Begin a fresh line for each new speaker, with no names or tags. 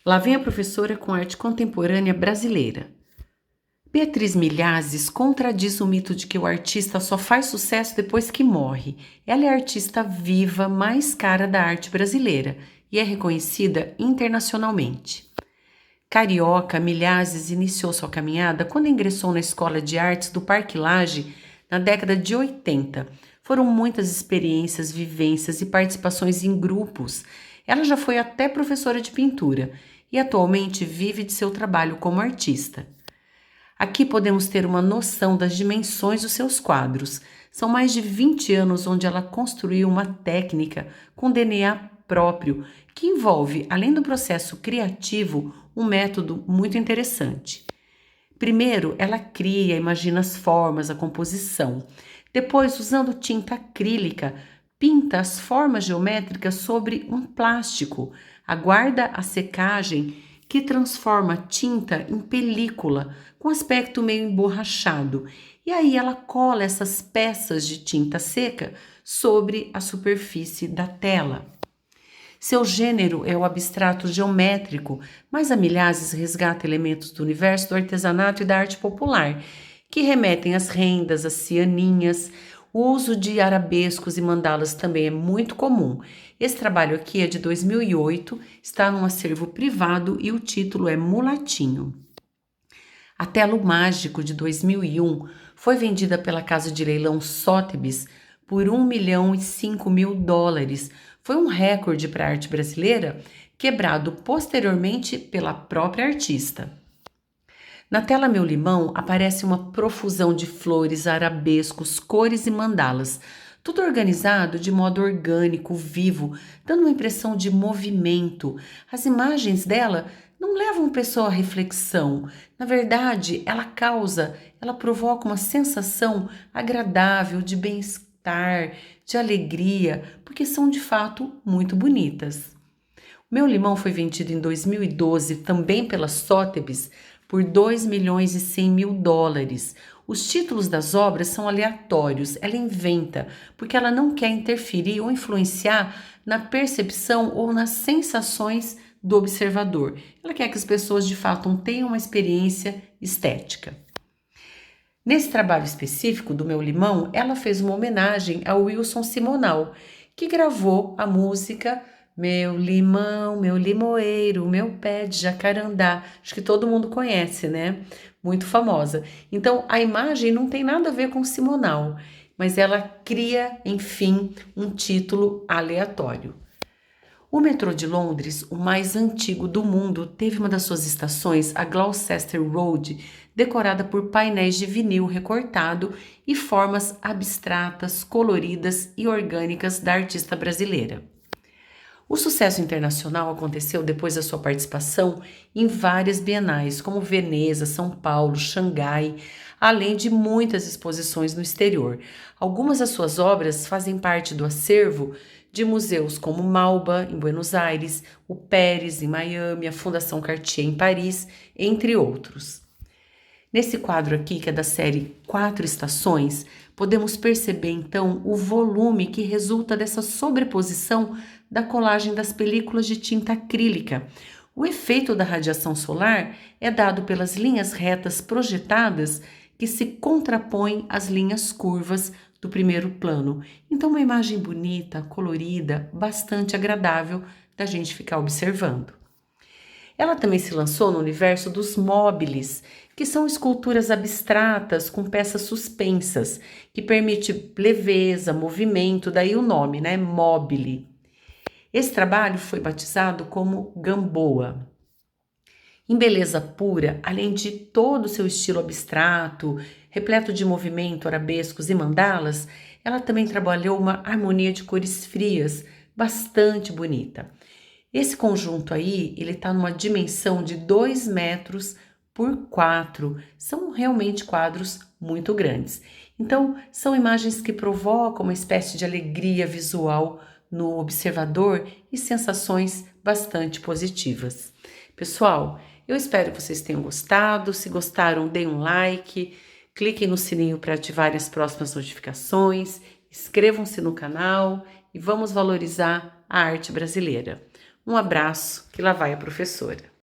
Lá vem a professora com arte contemporânea brasileira. Beatriz Milhazes contradiz o mito de que o artista só faz sucesso depois que morre. Ela é a artista viva mais cara da arte brasileira e é reconhecida internacionalmente. Carioca, Milhazes iniciou sua caminhada quando ingressou na Escola de Artes do Parque Lage na década de 80. Foram muitas experiências, vivências e participações em grupos. Ela já foi até professora de pintura e atualmente vive de seu trabalho como artista. Aqui podemos ter uma noção das dimensões dos seus quadros. São mais de 20 anos onde ela construiu uma técnica com DNA próprio, que envolve, além do processo criativo, um método muito interessante. Primeiro, ela cria, imagina as formas, a composição. Depois, usando tinta acrílica, pinta as formas geométricas sobre um plástico, aguarda a secagem que transforma a tinta em película, com aspecto meio emborrachado. E aí ela cola essas peças de tinta seca sobre a superfície da tela. Seu gênero é o abstrato geométrico, mas a Milhazes resgata elementos do universo do artesanato e da arte popular, que remetem às rendas, às cianinhas. O uso de arabescos e mandalas também é muito comum. Esse trabalho aqui é de 2008, está num acervo privado e o título é Mulatinho. A tela O Mágico, de 2001, foi vendida pela casa de leilão Sotheby's por US$ 1,5 milhão. Foi um recorde para a arte brasileira, quebrado posteriormente pela própria artista. Na tela Meu Limão aparece uma profusão de flores, arabescos, cores e mandalas, tudo organizado de modo orgânico, vivo, dando uma impressão de movimento. As imagens dela não levam a pessoa à reflexão. Na verdade, ela provoca uma sensação agradável de bem-estar, de alegria, porque são de fato muito bonitas. Meu Limão foi vendido em 2012 também pela Sotheby's por US$ 2,1 milhões. Os títulos das obras são aleatórios, ela inventa, porque ela não quer interferir ou influenciar na percepção ou nas sensações do observador. Ela quer que as pessoas de fato tenham uma experiência estética. Nesse trabalho específico do Meu Limão, ela fez uma homenagem ao Wilson Simonal, que gravou a música Meu Limão, Meu Limoeiro, Meu Pé de Jacarandá. Acho que todo mundo conhece, né? Muito famosa. Então, a imagem não tem nada a ver com Simonal, mas ela cria, enfim, um título aleatório. O metrô de Londres, o mais antigo do mundo, teve uma das suas estações, a Gloucester Road, decorada por painéis de vinil recortado e formas abstratas, coloridas e orgânicas da artista brasileira. O sucesso internacional aconteceu depois da sua participação em várias bienais, como Veneza, São Paulo, Xangai, além de muitas exposições no exterior. Algumas das suas obras fazem parte do acervo de museus como Malba, em Buenos Aires, o Pérez, em Miami, a Fundação Cartier, em Paris, entre outros. Nesse quadro aqui, que é da série Quatro Estações, podemos perceber então o volume que resulta dessa sobreposição da colagem das películas de tinta acrílica. O efeito da radiação solar é dado pelas linhas retas projetadas que se contrapõem às linhas curvas do primeiro plano. Então, uma imagem bonita, colorida, bastante agradável da gente ficar observando. Ela também se lançou no universo dos móbiles, que são esculturas abstratas com peças suspensas, que permite leveza, movimento, daí o nome, né? Mobile. Esse trabalho foi batizado como Gamboa. Em beleza pura, além de todo o seu estilo abstrato, repleto de movimento, arabescos e mandalas, ela também trabalhou uma harmonia de cores frias, bastante bonita. Esse conjunto aí, ele está numa dimensão de 2 metros por 4. São realmente quadros muito grandes. Então, são imagens que provocam uma espécie de alegria visual no observador e sensações bastante positivas. Pessoal, eu espero que vocês tenham gostado. Se gostaram, deem um like, cliquem no sininho para ativar as próximas notificações, inscrevam-se no canal e vamos valorizar a arte brasileira. Um abraço, que lá vai a professora.